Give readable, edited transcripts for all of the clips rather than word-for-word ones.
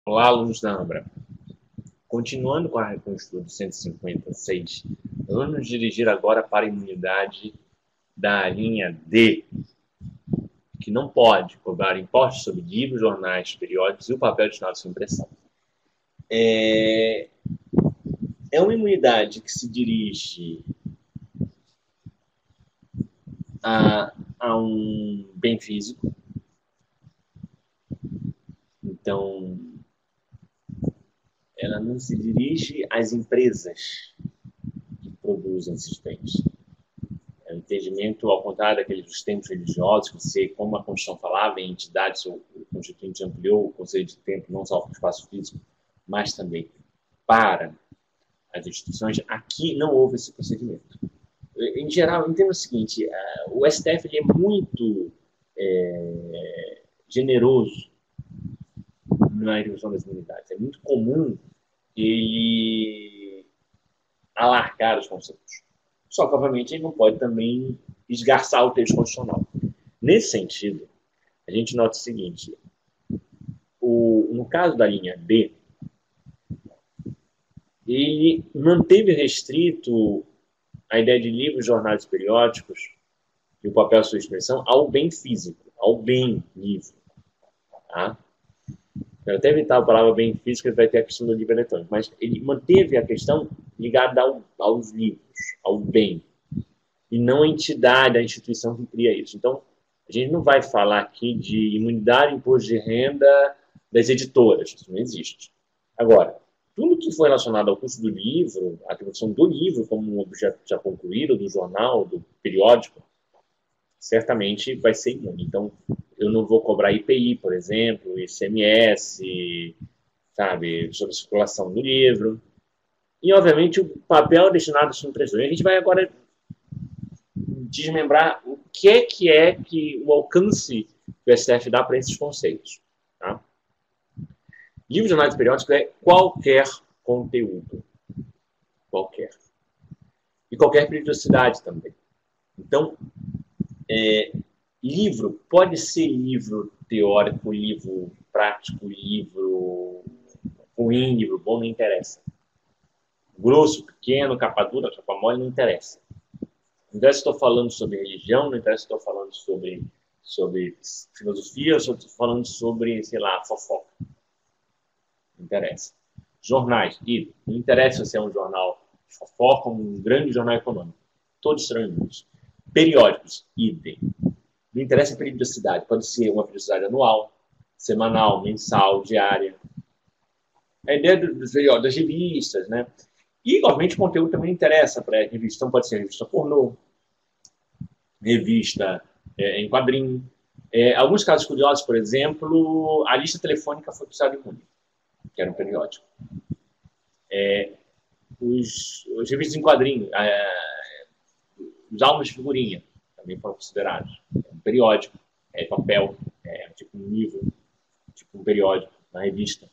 Olá, alunos da Ambra. Continuando com o estudo 156, vamos nos dirigir agora para a imunidade da linha D, que não pode cobrar impostos sobre livros, jornais, periódicos e o papel destinado à sua impressão. É uma imunidade que se dirige a um bem físico. Então, ela não se dirige às empresas que produzem esses bens. É um entendimento ao contrário daqueles dos tempos religiosos, que você, como a Constituição falava, em entidades, o Constituinte ampliou o conceito de tempo não só para o espaço físico, mas também para as instituições. Aqui não houve esse procedimento. Em geral, entenda o seguinte, o STF ele é muito generoso na redução das imunidades. É muito comum ele alargar os conceitos. Só que, obviamente, ele não pode também esgarçar o texto constitucional. Nesse sentido, a gente nota o seguinte, no caso da linha B, ele manteve restrito a ideia de livros, jornais periódicos e o papel de sua expressão ao bem físico, ao bem livro. Tá? Eu até evitar a palavra bem físico, ele vai ter a questão do livro eletrônico, mas ele manteve a questão ligada aos livros, ao bem, e não a entidade, a instituição que cria isso. Então, a gente não vai falar aqui de imunidade, imposto de renda das editoras, isso não existe. Agora, tudo que for relacionado ao custo do livro, a atribuição do livro como um objeto já concluído, do jornal, do periódico, certamente vai ser imune. Então, eu não vou cobrar IPI, por exemplo, ICMS, sabe, sobre a circulação do livro. E, obviamente, o papel destinado à sua impressão. A gente vai agora desmembrar o que que o alcance que o STF dá para esses conceitos. Tá? Livro, jornais periódicos é qualquer conteúdo. Qualquer. E qualquer periodicidade também. Então, livro pode ser livro teórico, livro prático, livro ruim, livro bom, não interessa. Grosso, pequeno, capa dura, capa mole, não interessa. Não interessa se estou falando sobre religião, não interessa se estou falando sobre filosofia, ou se estou falando sobre, sei lá, fofoca. Não interessa. Jornais, não interessa se é um jornal de fofoca ou um grande jornal econômico. Todos serão imunes. Periódicos, idem. Não interessa a periodicidade. Pode ser uma periodicidade anual, semanal, mensal, diária. A ideia das revistas, né? E, obviamente, o conteúdo também interessa para a revista. Então, pode ser revista pornô, revista em quadrinho. Alguns casos curiosos, por exemplo, a lista telefônica foi considerada imune, que era um periódico. Os revistas em quadrinho, os álbuns de figurinha, também foram considerados. É um periódico, papel, tipo um livro, tipo um periódico, uma revista.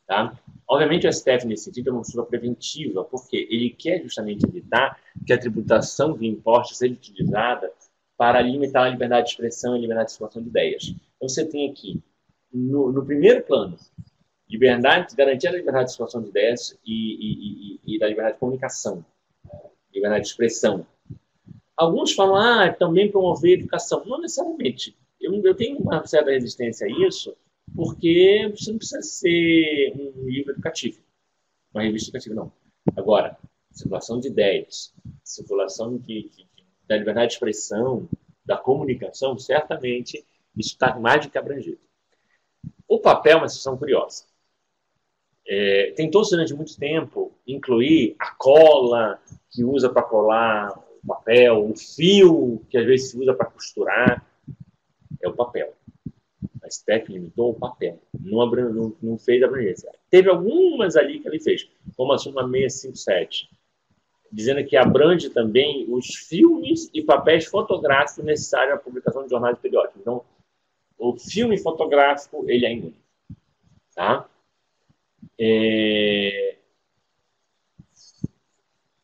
Tá? Obviamente, o STF, nesse sentido, é uma postura preventiva, porque ele quer justamente evitar que a tributação de impostos seja utilizada para limitar a liberdade de expressão e a liberdade de circulação de ideias. Então, você tem aqui, no primeiro plano, garantir a liberdade de circulação de ideias e da liberdade de comunicação, liberdade de expressão. Alguns falam, também promover a educação. Não necessariamente. Eu tenho uma certa resistência a isso, porque você não precisa ser um livro educativo, uma revista educativa, não. Agora, circulação de ideias, circulação da liberdade de expressão, da comunicação, certamente isso está mais do que abrangido. O papel é uma situação curiosa. Tentou-se durante muito tempo incluir a cola que usa para colar o papel, o fio que às vezes se usa para costurar. É o papel. A STF limitou o papel, não fez abrangência. Teve algumas ali que ele fez, como a súmula 657, dizendo que abrange também os filmes e papéis fotográficos necessários à publicação de jornais periódicos. Então, o filme fotográfico, ele é imune. Tá?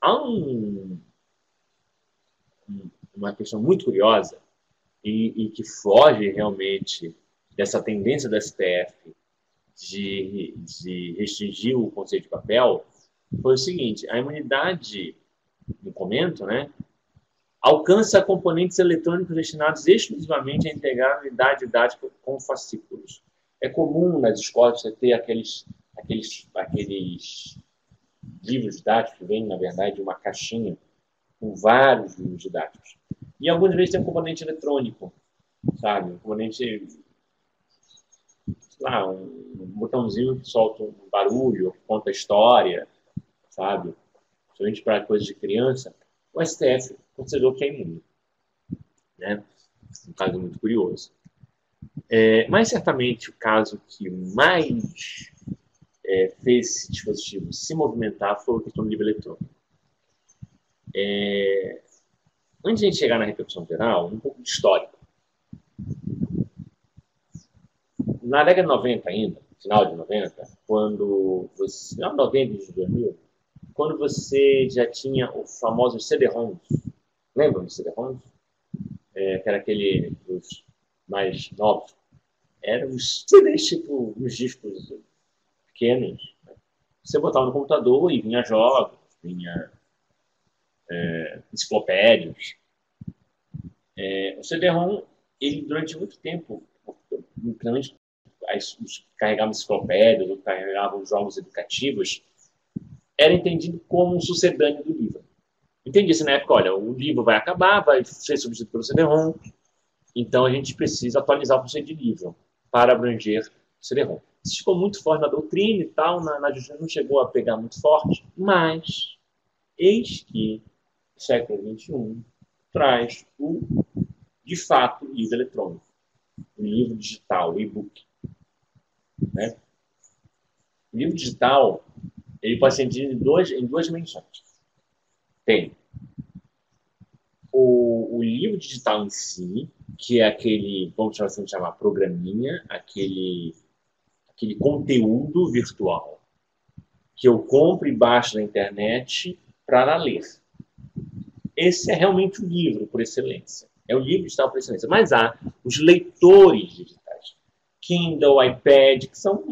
Há uma questão muito curiosa e que foge realmente dessa tendência do STF de restringir o conceito de papel foi o seguinte: a imunidade, no comento, né, alcança componentes eletrônicos destinados exclusivamente a integrar a unidade didática com fascículos. É comum nas escolas você ter aqueles livros didáticos que vêm, na verdade, de uma caixinha com vários livros didáticos. E algumas vezes tem um componente eletrônico, sabe? Um componente, sei lá, um botãozinho que solta um barulho, que conta a história, sabe? Principalmente para coisas de criança. O STF considerou que é imune, né? Um caso muito curioso. Mas certamente o caso que mais fez esse dispositivo se movimentar foi a questão do livro eletrônico. Antes de a gente chegar na repercussão geral, um pouco de histórico. Na década de 90 ainda, final de 90, quando você... Não, 90 de 2000, quando você já tinha o famoso CD-ROMs. Lembram do CD-ROMs? Que era aquele dos mais novos. Eram os CDs, tipo, uns discos pequenos. Você botava no computador e vinha jogos, vinha enciclopédias. O CD-ROM, ele durante muito tempo, principalmente os que carregavam enciclopédias ou carregavam jogos educativos, era entendido como um sucedâneo do livro. Entendi-se na época, olha, o livro vai acabar, vai ser substituído pelo CD-ROM, então a gente precisa atualizar o conceito de livro para abranger o CD-ROM. Isso ficou muito forte na doutrina e tal, na justiça não chegou a pegar muito forte, mas eis que o século XXI traz de fato, o livro eletrônico, o livro digital, o e-book. Né? O livro digital ele pode ser dividido em duas dimensões. Tem o livro digital em si, que é aquele, vamos chamar programinha, aquele conteúdo virtual que eu compro e baixo na internet para ler. Esse é realmente o livro por excelência. É o livro digital por excelência. Mas há os leitores digitais. Kindle, iPad, que são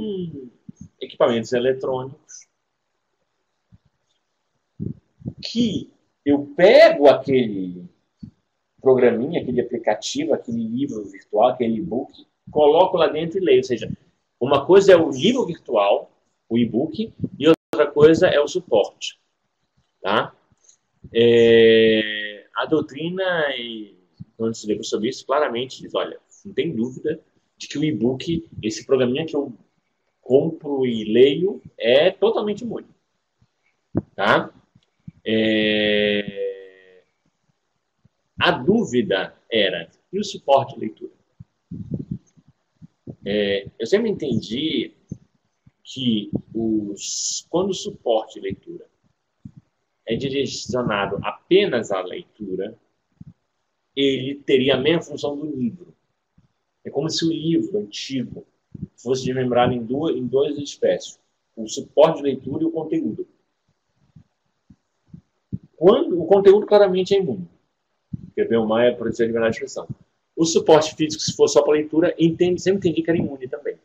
equipamentos eletrônicos que eu pego aquele programinha, aquele aplicativo, aquele livro virtual, aquele e-book, coloco lá dentro e leio. Ou seja, uma coisa é o livro virtual, o e-book, e outra coisa é o suporte. Tá? A doutrina, quando se leu sobre isso, claramente diz, olha, não tem dúvida de que o e-book, esse programinha que eu compro e leio, é totalmente imune. Tá? A dúvida era, e o suporte de leitura? Eu sempre entendi que quando o suporte de leitura é direcionado apenas à leitura, ele teria a mesma função do livro. É como se o livro antigo fosse desmembrado em duas espécies, o suporte de leitura e o conteúdo. O conteúdo claramente é imune, porque bem ou mal é proteger a liberdade de expressão. O suporte físico, se for só para leitura, sempre entendi que era imune também.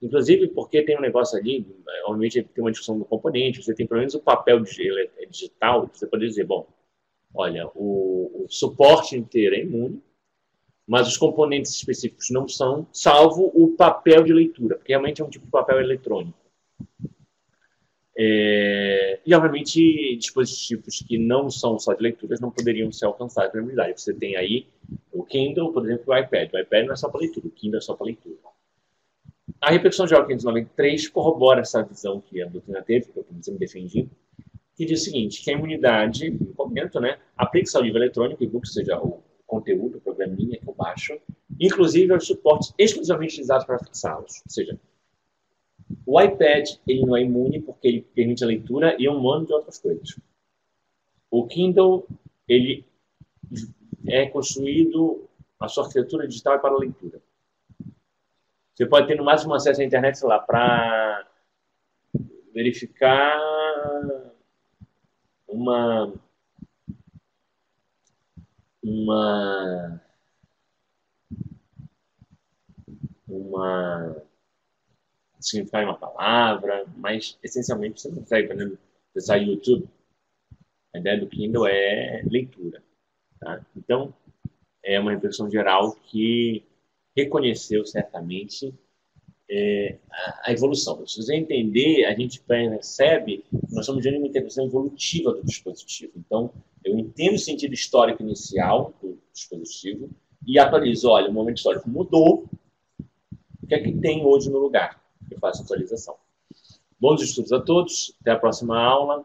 Inclusive porque tem um negócio ali, obviamente tem uma discussão do componente, você tem pelo menos o papel digital, você pode dizer, bom, olha, o suporte inteiro é imune, mas os componentes específicos não são, salvo o papel de leitura, porque realmente é um tipo de papel eletrônico. E, obviamente, dispositivos que não são só de leituras não poderiam ser alcançados pela imunidade. Você tem aí o Kindle, por exemplo, o iPad. O iPad não é só para leitura, o Kindle é só para leitura. A repercussão geral 593 corrobora essa visão que a doutrina teve, que eu sempre defendi, que diz o seguinte, que a imunidade, no comento, né, aplica-se ao livro eletrônico, e-book, ou seja, o conteúdo, o programinha que eu baixo, inclusive aos suportes exclusivamente utilizados para fixá-los. Ou seja, o iPad ele não é imune porque ele permite a leitura e um monte de outras coisas. O Kindle ele é construído, a sua arquitetura digital é para a leitura. Você pode ter no máximo acesso à internet, sei lá, para verificar uma significar uma palavra, mas essencialmente você não consegue, por exemplo, acessar YouTube. A ideia do Kindle é leitura. Tá? Então, é uma reflexão geral que reconheceu certamente a evolução. Se você entender, a gente percebe que nós estamos diante de uma interpretação evolutiva do dispositivo. Então, eu entendo o sentido histórico inicial do dispositivo e atualizo. Olha, o momento histórico mudou, o que é que tem hoje no lugar? Eu faço atualização. Bons estudos a todos, até a próxima aula.